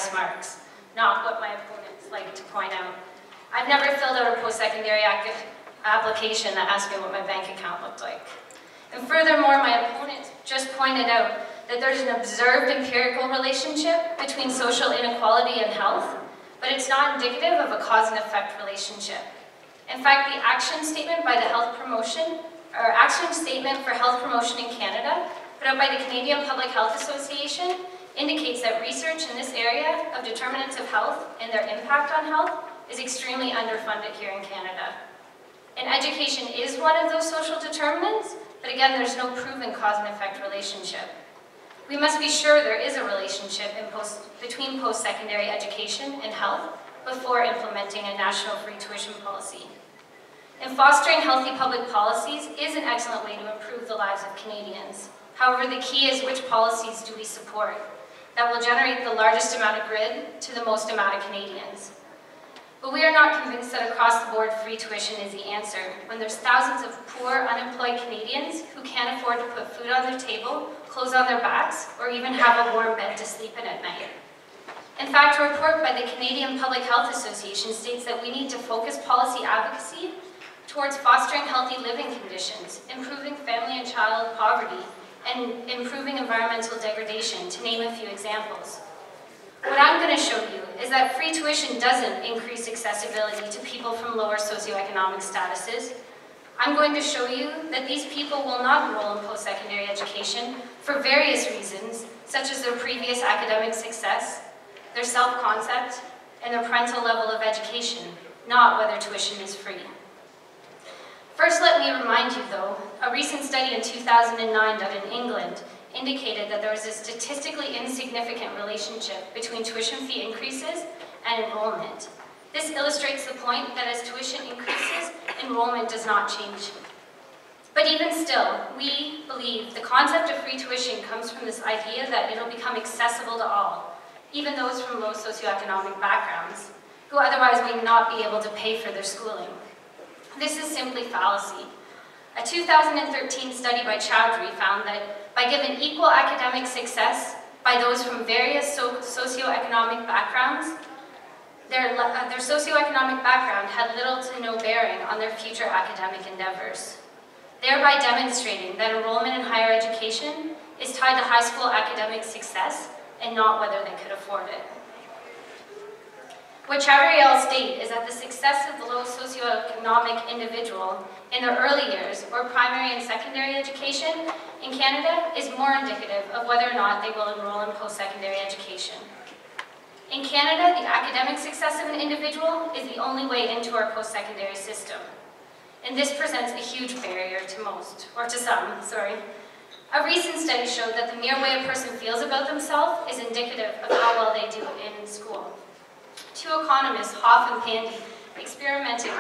highest marks, not what my opponents like to point out. I've never filled out a post-secondary application that asked me what my bank account looked like. And furthermore, my opponent just pointed out that there's an observed empirical relationship between social inequality and health, but it's not indicative of a cause and effect relationship. In fact, the action statement by the Action Statement for Health Promotion in Canada, put out by the Canadian Public Health Association, indicates that research in this area of determinants of health and their impact on health is extremely underfunded here in Canada. And education is one of those social determinants, but again, there's no proven cause and effect relationship. We must be sure there is a relationship between post-secondary education and health before implementing a national free tuition policy. And fostering healthy public policies is an excellent way to improve the lives of Canadians. However, the key is which policies do we support that will generate the largest amount of grid to the most amount of Canadians. But we are not convinced that across-the-board free tuition is the answer when there's thousands of poor, unemployed Canadians who can't afford to put food on their table, clothes on their backs, or even have a warm bed to sleep in at night. In fact, a report by the Canadian Public Health Association states that we need to focus policy advocacy towards fostering healthy living conditions, improving family and child poverty, and improving environmental degradation, to name a few examples. What I'm going to show you is that free tuition doesn't increase accessibility to people from lower socioeconomic statuses. I'm going to show you that these people will not enroll in post-secondary education for various reasons, such as their previous academic success, their self-concept, and their parental level of education, not whether tuition is free. First, let me remind you, though, a recent study in 2009 done in England indicated that there was a statistically insignificant relationship between tuition fee increases and enrollment. This illustrates the point that as tuition increases, enrollment does not change. But even still, we believe the concept of free tuition comes from this idea that it'll become accessible to all, even those from low socioeconomic backgrounds, who otherwise may not be able to pay for their schooling. This is simply fallacy. A 2013 study by Chowdhury found that by given equal academic success by those from various socioeconomic backgrounds, their socioeconomic background had little to no bearing on their future academic endeavors, thereby demonstrating that enrollment in higher education is tied to high school academic success and not whether they could afford it. What Chowdhury et al. State is that the success of the low socioeconomic individual in their early years or primary and secondary education in Canada is more indicative of whether or not they will enroll in post-secondary education. In Canada, the academic success of an individual is the only way into our post-secondary system. And this presents a huge barrier to some. A recent study showed that the mere way a person feels about themselves is indicative of how well they do in school. Two economists, Hoff and Pandy, experimented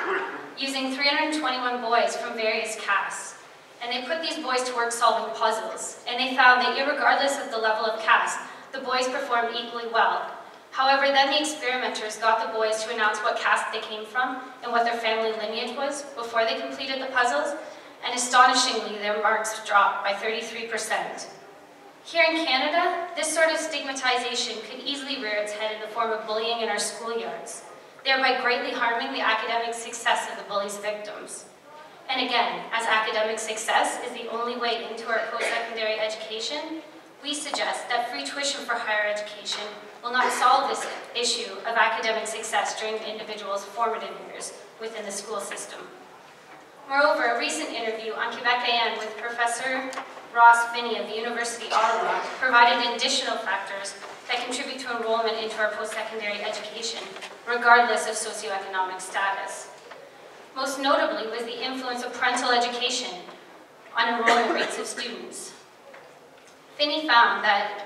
using 321 boys from various castes. And they put these boys to work solving puzzles. And they found that irregardless of the level of caste, the boys performed equally well. However, then the experimenters got the boys to announce what caste they came from and what their family lineage was before they completed the puzzles, and astonishingly, their marks dropped by 33%. Here in Canada, this sort of stigmatization could easily rear its head in the form of bullying in our schoolyards, thereby greatly harming the academic success of the bully's victims. And again, as academic success is the only way into our post-secondary education, we suggest that free tuition for higher education will not solve this issue of academic success during the individual's formative years within the school system. Moreover, a recent interview on Quebec AM with Professor Ross Finney of the University of Ottawa provided additional factors that contribute to enrollment into our post-secondary education, regardless of socioeconomic status. Most notably was the influence of parental education on enrollment rates of students. Finney found that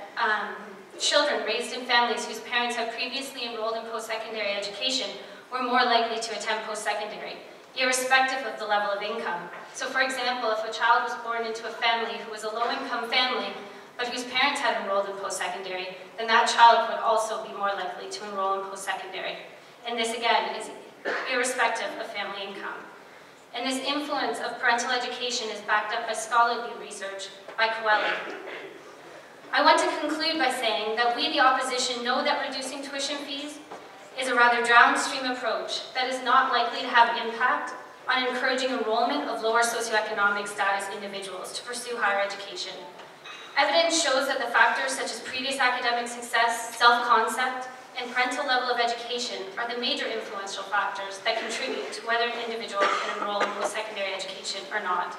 children raised in families whose parents had previously enrolled in post-secondary education were more likely to attend post-secondary, irrespective of the level of income. So for example, if a child was born into a family who was a low-income family, but whose parents had enrolled in post-secondary, then that child would also be more likely to enroll in post-secondary. And this, again, is irrespective of family income. And this influence of parental education is backed up by scholarly research by Coeli. I want to conclude by saying that we, the opposition, know that reducing tuition fees is a rather downstream approach that is not likely to have impact on encouraging enrollment of lower socioeconomic status individuals to pursue higher education. Evidence shows that the factors such as previous academic success, self-concept, and parental level of education are the major influential factors that contribute to whether an individual can enroll in post-secondary education or not.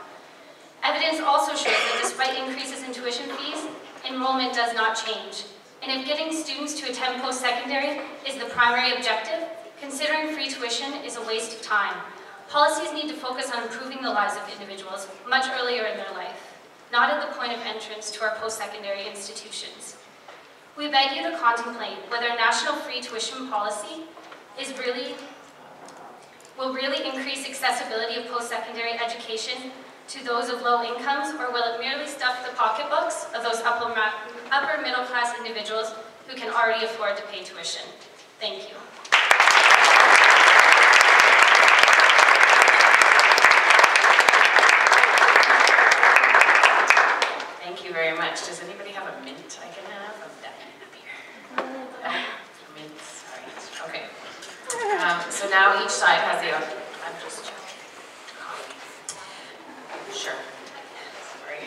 Evidence also shows that despite increases in tuition fees, enrollment does not change. And if getting students to attend post-secondary is the primary objective, considering free tuition is a waste of time. Policies need to focus on improving the lives of individuals much earlier in their life, not at the point of entrance to our post-secondary institutions. We beg you to contemplate whether a national free tuition policy will really increase accessibility of post-secondary education to those of low incomes, or will it merely stuff the pocketbooks of those upper middle class individuals who can already afford to pay tuition? Thank you. Thank you very much. Does anybody have a mint I can have? I'm dying up here. Mints, all right, okay. So now each side has the, I'm just checking. Sure. Sorry.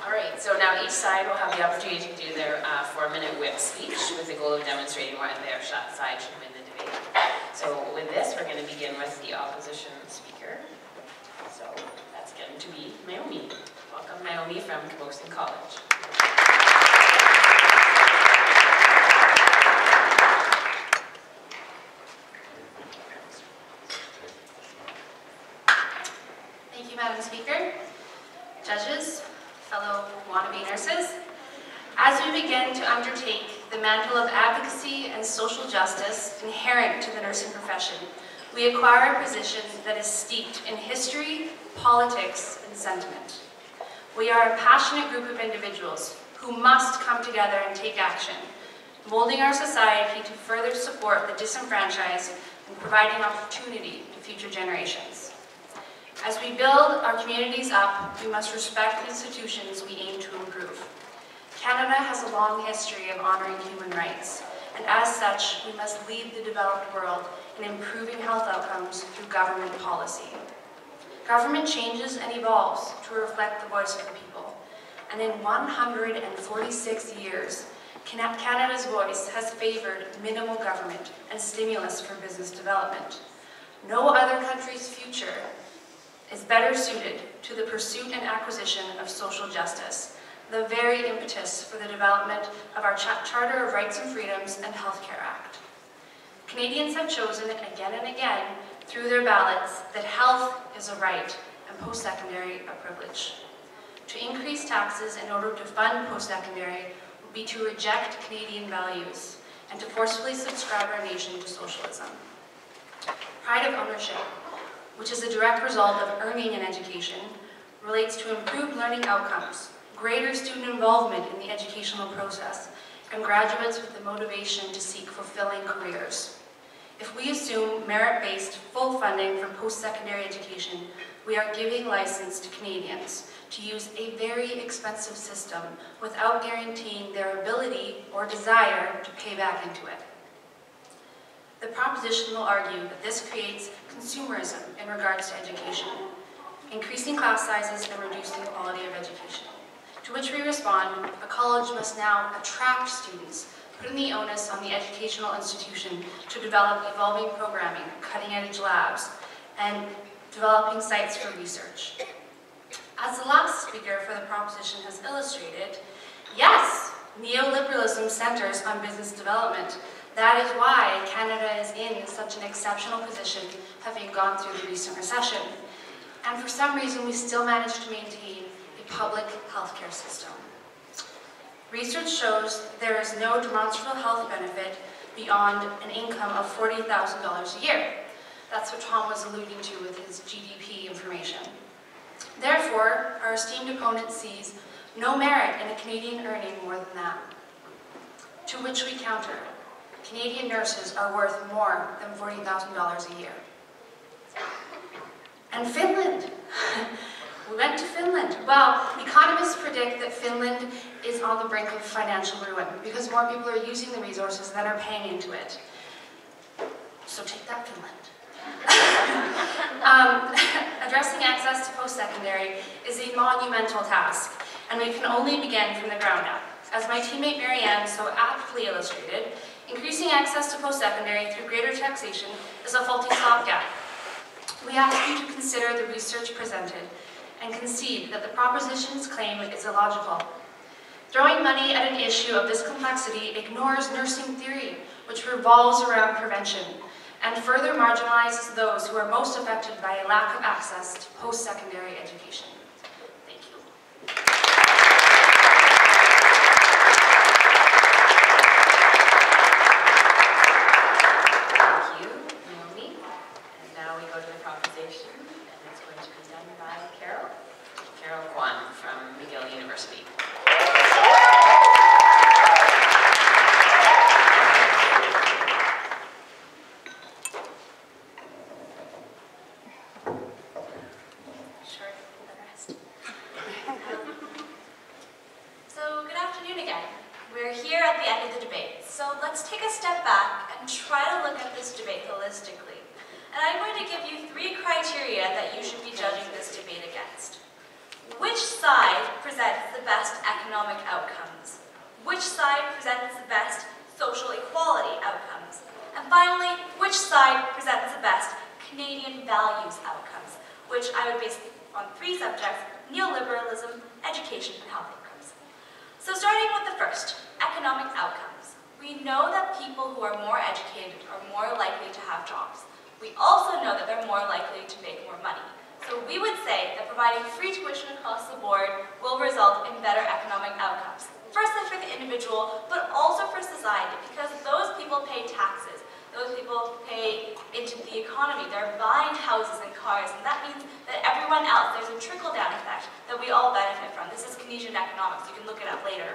All right, so now each side will have the opportunity to do their 4-minute whip speech with the goal of demonstrating why their side should win the debate. So with this, we're going to begin with the opposition speaker. So that's going to be Naomi. Welcome, Naomi from Camosun College. Thank you, Madam Speaker, judges, fellow wannabe nurses. As we begin to undertake the mantle of advocacy and social justice inherent to the nursing profession, we acquire a position that is steeped in history, politics, and sentiment. We are a passionate group of individuals who must come together and take action, molding our society to further support the disenfranchised and providing opportunity to future generations. As we build our communities up, we must respect the institutions we aim to improve. Canada has a long history of honoring human rights, and as such, we must lead the developed world in improving health outcomes through government policy. Government changes and evolves to reflect the voice of the people, and in 146 years, Canada's voice has favored minimal government and stimulus for business development. No other country's future is better suited to the pursuit and acquisition of social justice, the very impetus for the development of our Charter of Rights and Freedoms and Healthcare Act. Canadians have chosen again and again through their ballots that health is a right and post-secondary a privilege. To increase taxes in order to fund post-secondary would be to reject Canadian values and to forcefully subscribe our nation to socialism. Pride of ownership, which is a direct result of earning an education, relates to improved learning outcomes, greater student involvement in the educational process, and graduates with the motivation to seek fulfilling careers. If we assume merit-based full funding for post-secondary education, we are giving license to Canadians to use a very expensive system without guaranteeing their ability or desire to pay back into it. The proposition will argue that this creates consumerism in regards to education, increasing class sizes and reducing the quality of education. To which we respond, a college must now attract students, putting the onus on the educational institution to develop evolving programming, cutting-edge labs, and developing sites for research. As the last speaker for the proposition has illustrated, yes, neoliberalism centers on business development. That is why Canada is in such an exceptional position, having gone through the recent recession. And for some reason, we still manage to maintain a public healthcare system. Research shows there is no demonstrable health benefit beyond an income of $40,000 a year. That's what Tom was alluding to with his GDP information. Therefore, our esteemed opponent sees no merit in a Canadian earning more than that. To which we counter, Canadian nurses are worth more than $40,000 a year. And Finland. We went to Finland. Well, economists predict that Finland is on the brink of financial ruin because more people are using the resources than are paying into it. So take that, Finland. Addressing access to post-secondary is a monumental task, and we can only begin from the ground up. As my teammate Marianne so aptly illustrated, increasing access to post-secondary through greater taxation is a faulty stopgap. We ask you to consider the research presented and concede that the proposition's claim is illogical. Throwing money at an issue of this complexity ignores nursing theory, which revolves around prevention, and further marginalizes those who are most affected by a lack of access to post-secondary education. Thank you. Thank you, Naomi. And now we go to the proposition, and it's going to be done by Carol Kwan from McGill University. So, good afternoon again. We're here at the end of the debate, so let's take a step back and try to look at this debate holistically. And I'm going to give you 3 criteria that you should be judging this debate against. Which side presents the best economic outcomes? Which side presents the best social equality outcomes? And finally, which side presents the best Canadian values outcomes? Which I would base on 3 subjects: neoliberalism, education, and health outcomes. So starting with the first, economic outcomes. We know that people who are more educated are more likely to have jobs. We also know that they're more likely to make more money. So we would say that providing free tuition across the board will result in better economic outcomes. Firstly for the individual, but also for society, because those people pay taxes. Those people pay into the economy. They're buying houses and cars, and that means that everyone else, there's a trickle-down effect that we all benefit from. This is Keynesian economics. You can look it up later.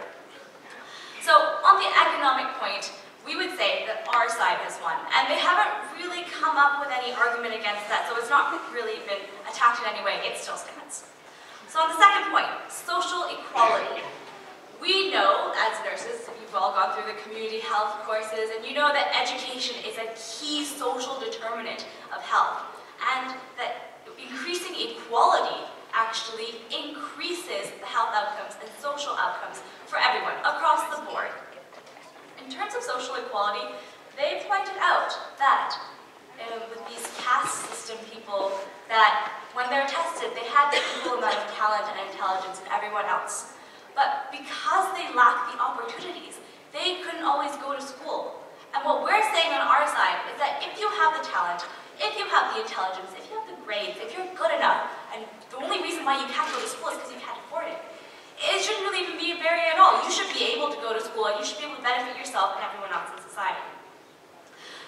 So on the economic point, we would say that our side has won. And they haven't really come up with any argument against that, so it's not really been attacked in any way. It still stands. So on the second point, social equality. We know, as nurses, you've all gone through the community health courses, and you know that education is a key social determinant of health, and that increasing equality actually increases the health outcomes and social outcomes for everyone across the board. In terms of social equality, they pointed out that with these caste system people, that when they're tested, they had the equal amount of talent and intelligence in everyone else. But because they lacked the opportunities, they couldn't always go to school. And what we're saying on our side is that if you have the talent, if you have the intelligence, if you have the grades, if you're good enough, and the only reason why you can't go to school is because you can't afford it, it shouldn't really even be a barrier at all. You should be able to go to school, and you should be able to benefit yourself and everyone else in society.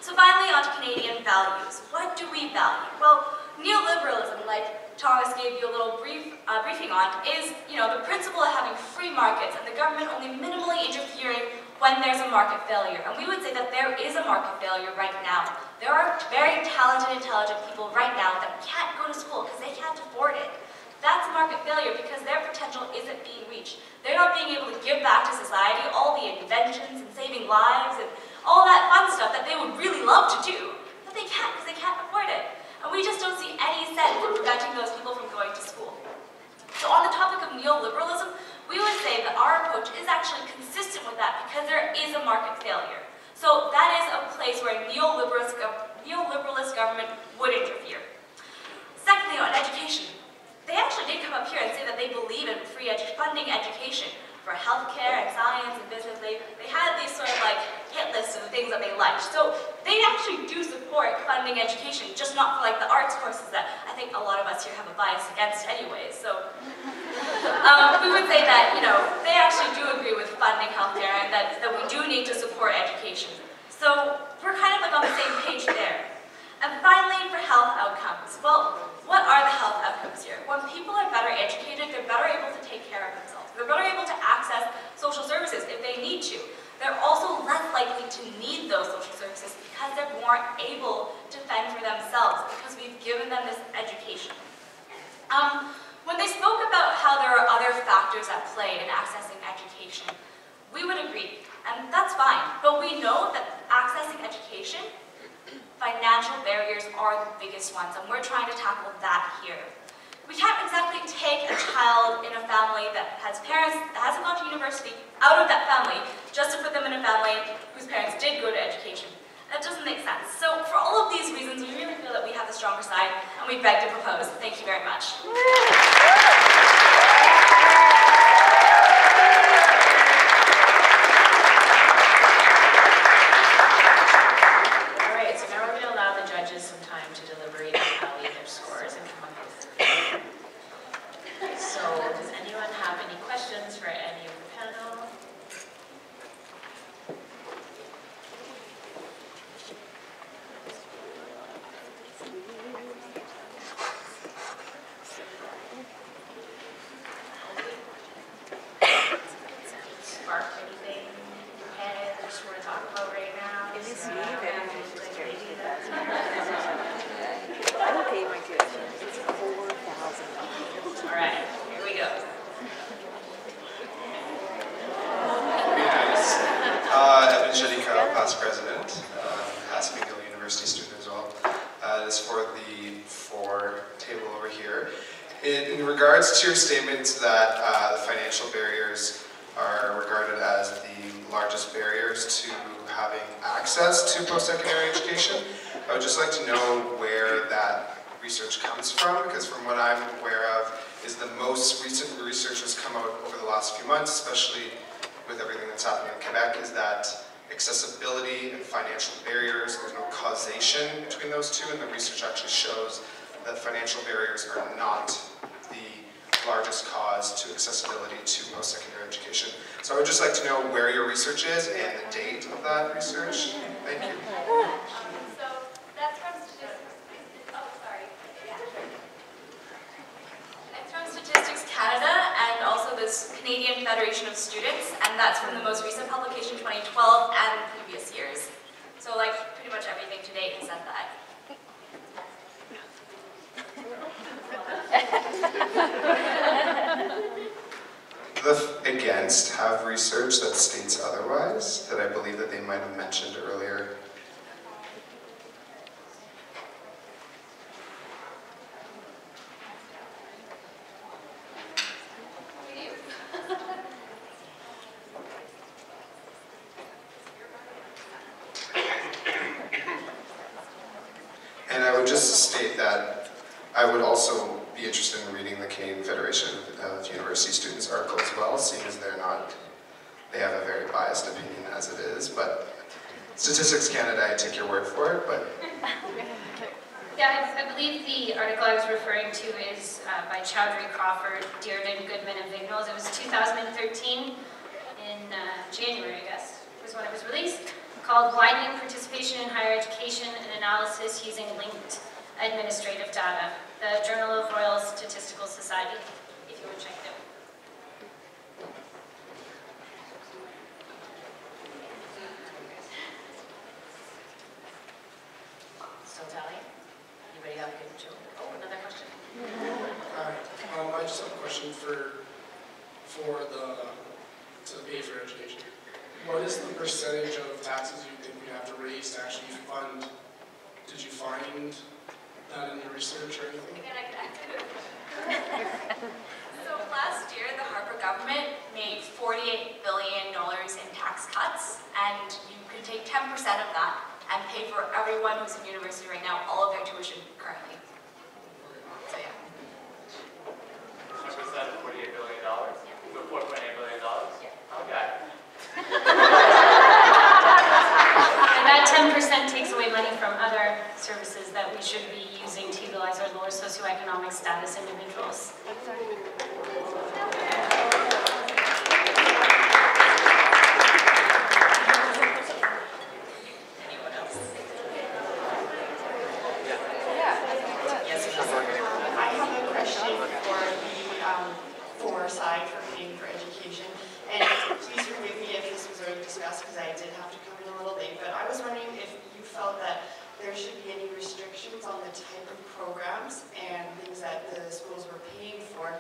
So finally, on to Canadian values. What do we value? Well, neoliberalism, like Thomas gave you a little briefing on, is, the principle of having free markets and the government only minimally interfering when there's a market failure. And we would say that there is a market failure right now. There are very talented, intelligent people right now that can't go to school because they can't afford it. That's a market failure because their potential isn't being reached. They're not being able to give back to society all the inventions and saving lives and all that fun stuff that they would really love to do, but they can't because they can't afford it. And we just don't see any sense in preventing those people from going to school. So on the topic of neoliberalism, we would say that our approach is actually consistent with that because there is a market failure. So that is a place where a neoliberalist government would interfere. Secondly, on education, they actually did come up here and say that they believe in free funding education for healthcare and science and business. They had these sort of like hit lists of the things that they liked. So they actually do support funding education, just not for like the arts courses that I think a lot of us here have a bias against anyways. So we would say that, they actually do agree with funding healthcare and that we do need to support education. So we're kind of like on the same page there. And finally, for health outcomes. Well, what are the health outcomes here? When people are better educated, they're better able to take care of themselves. They're better able to access social services if they need to. They're also less likely to need those social services because they're more able to fend for themselves because we've given them this education. When they spoke about how there are other factors at play in accessing education, we would agree, and that's fine, but we know that accessing education, financial barriers are the biggest ones, and we're trying to tackle that here. We can't exactly take a child in a family that has parents that hasn't gone to university out of that family just to put them in a family whose parents did go to education. That doesn't make sense. So for all of these reasons, we really feel that we have the stronger side, and we beg to propose. Thank you very much. All right, so now we're going to allow the judges some time to deliberate and tally their scores and come up with. So, does anyone have any questions for any of the panel? Spark anything in your head that you want to talk about right now? It is me, I will pay my tuition. It's $4,000. All right, here we go. Evan Shadiko, past president, Haskell University student as well. This is for the 4 table over here. In regards to your statement that the financial barriers are regarded as the largest barriers to having access to post-secondary education, I would just like to know where that research comes from, because from what I'm aware of, is the most recent research that's come out over the last few months, especially with everything that's happening in Quebec, is that accessibility and financial barriers, there's no causation between those two, and the research actually shows that financial barriers are not the largest cause to accessibility to post-secondary education. So I would just like to know where your research is and the date of that research. Thank you. So that's from Statistics. Oh, sorry. Yeah. It's from Statistics Canada and also this Canadian Federation of Students, and that's from the most recent publication, 2012, and previous years. So like pretty much everything to date has said that. The Against have research that states otherwise, that I believe that they might have mentioned earlier. And I would just state that I would also be interested in reading the Canadian Federation of University Students article as well, seeing as they have a very biased opinion as it is, but Statistics Canada, I take your word for it, but... Yeah, I believe the article I was referring to is by Chowdhury, Crawford, Dearden, Goodman, and Vignoles. It was 2013, in January, I guess, was when it was released, called Widening Participation in Higher Education, an Analysis Using Linked Administrative Data, the Journal of Royal Statistical Society, if you would check it out. Still tallying? Anybody have a good joke? Oh, another question. Hi, I just have a question for to pay for education. What is the percentage of taxes you think we have to raise to actually fund? Did you find that in your research or anything? So last year, the Harper government made $48 billion in tax cuts, and you could take 10% of that and pay for everyone who's in university right now, all of their tuition currently. So yeah. 10% of $48 billion? Yeah. So $4.8 billion? Yeah. Okay. And that 10% takes away money from other services that we should be using to utilize our lower socioeconomic status individuals. Anyone else? Yes, I have a question for the for side for paying for education. And please forgive me if this was already discussed because I did have to come in a little late, but I was wondering if you felt that there should be any restrictions on the type of programs and things that the schools were paying for,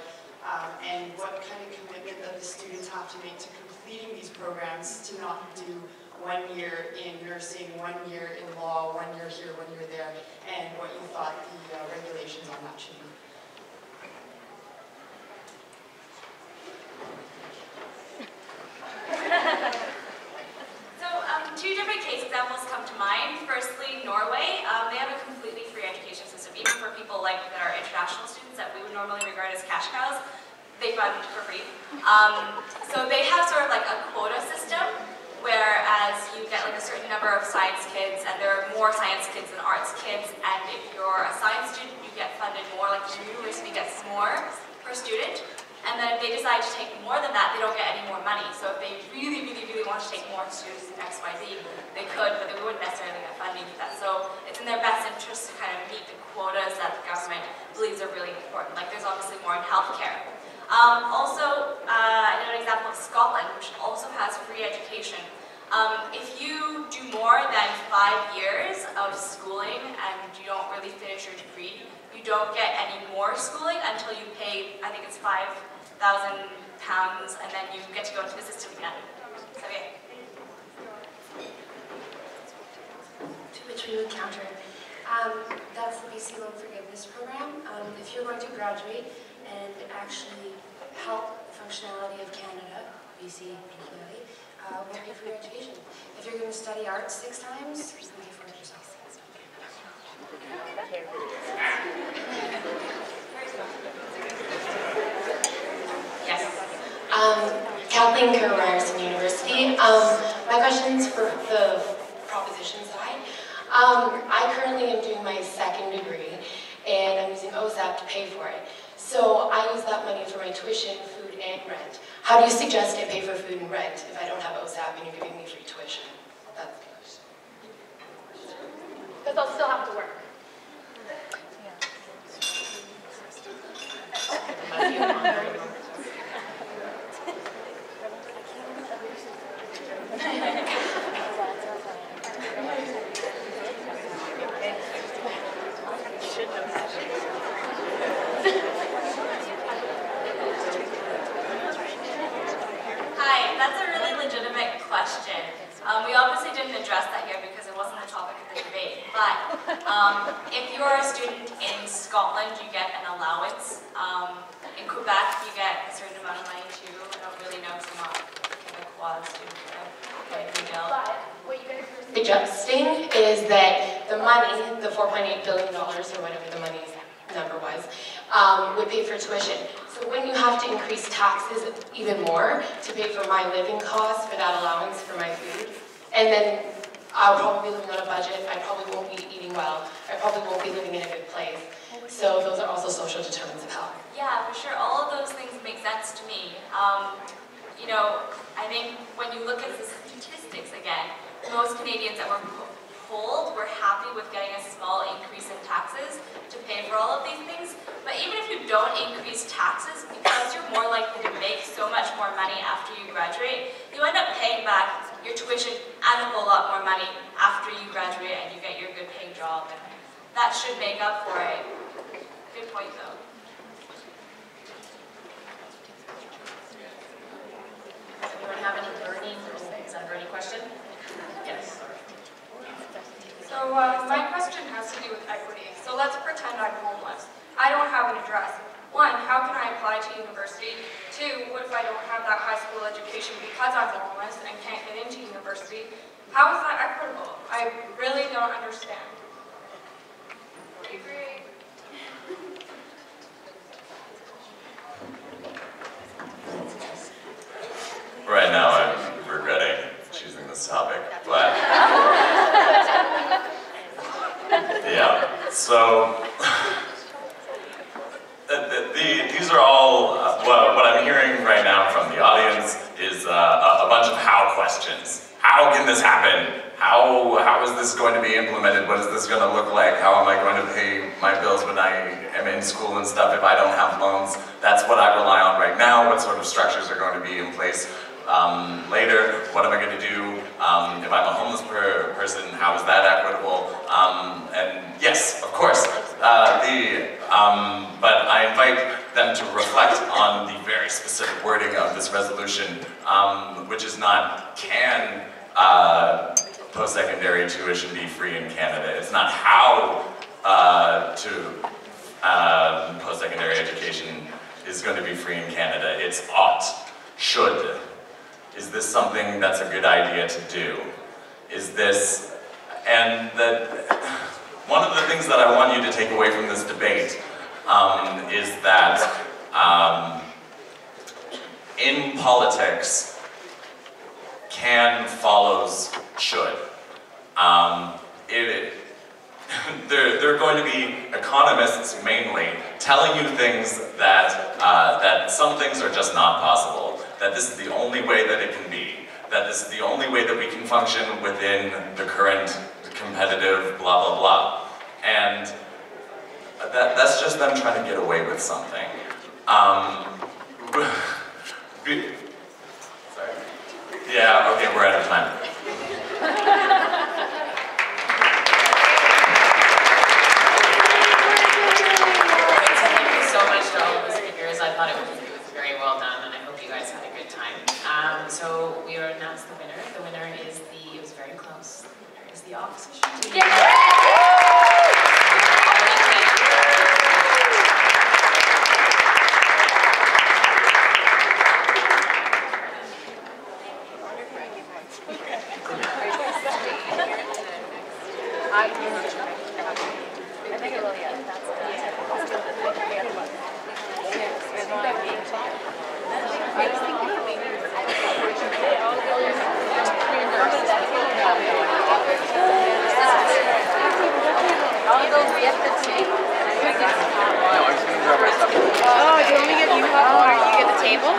and what kind of commitment that the students have to make to completing these programs, to not do 1 year in nursing, 1 year in law, 1 year here, 1 year there, and what you thought the regulations on that should be. So two different case examples come to mind. Firstly, Norway. They have a completely free education system, even for people like that are international students that we would normally regard as cash cows. They fund for free. So they have sort of like a quota system, whereas you get like a certain number of science kids, and there are more science kids than arts kids, and if you're a science student, you get funded more, like the university gets more per student. And then if they decide to take more than that, they don't get any more money. So if they really, really, really want to take more students in XYZ, they could, but they wouldn't necessarily get funding for that. So it's in their best interest to kind of meet the quotas that the government believes are really important. Like there's obviously more in healthcare. Also, I know an example of Scotland, which also has free education. If you do more than 5 years of schooling and you don't really finish your degree, you don't get any more schooling until you pay, I think it's £5,000, and then you get to go into the system again. So yeah. To which we would counter. That's the BC Loan Forgiveness Program. If you're going to graduate and actually help functionality of Canada, BC particularly, will pay for your education. If you're going to study arts 6 times, you can pay for it yourself. Yes. Kathleen Kerr, Ryerson University. My question's for the proposition side. I currently am doing my 2nd degree, and I'm using OSAP to pay for it. So I use that money for my tuition, food, and rent. How do you suggest I pay for food and rent if I don't have OSAP and you're giving me free tuition? That's the question. Because I'll still have to work. Hi, that's a really legitimate question. We obviously didn't address that here because it wasn't the topic of the debate, but if you're a student in Scotland, you get an allowance. In Quebec, you get a certain amount of money too. I don't really know, so I'm not a Quad student, but What you guys are suggesting is that the money, the $4.8 billion or whatever the money number was, would pay for tuition. So when you have to increase taxes even more to pay for my living costs, for that allowance for my food, and then I'll probably be living on a budget, I probably won't be eating well, I probably won't be living in a good place. So those are also social determinants of health. yeah, for sure. All of those things make sense to me. You know, I think when you look at the statistics again, most Canadians that were polled were happy with getting a small increase in taxes to pay for all of these things. But even if you don't increase taxes, because you're more likely to make so much more money after you graduate, you end up paying back your tuition and a whole lot more money after you graduate and you get your good paying job. And that should make up for it. Good point though. Does anyone have any burning, is that a burning question? Yes. So my question has to do with equity. So let's pretend I'm homeless. I don't have an address. 1, how can I apply to university? 2, what if I don't have that high school education because I'm homeless and can't get into university? How is that equitable? I really don't understand. Right now I'm regretting choosing this topic, but yeah, so these are all, what I'm hearing right now from the audience is a bunch of how questions. How can this happen? How is this going to be implemented? What is this going to look like? How am I going to pay my bills when I am in school and stuff if I don't have loans? That's what I rely on right now. What sort of structures are going to be in place later? What am I going to do if I'm a homeless person? How is that equitable? And yes, of course, but I invite them to reflect on the very specific wording of this resolution, which is not can post-secondary tuition be free in Canada. It's not how post-secondary education is going to be free in Canada. It's ought, should. Is this something that's a good idea to do? Is this, and that one of the things that I want you to take away from this debate is that in politics, can follows should. There are going to be economists mainly telling you things that some things are just not possible, that this is the only way that it can be, that this is the only way that we can function within the current competitive blah blah blah. And that's just them trying to get away with something. Sorry. Yeah, okay, we're out of time. I thought it was very well done, and I hope you guys had a good time. So we are announced the winner. The winner is it was very close. The winner is the opposition team. Oh, do you want me to get you hot water? You get the table?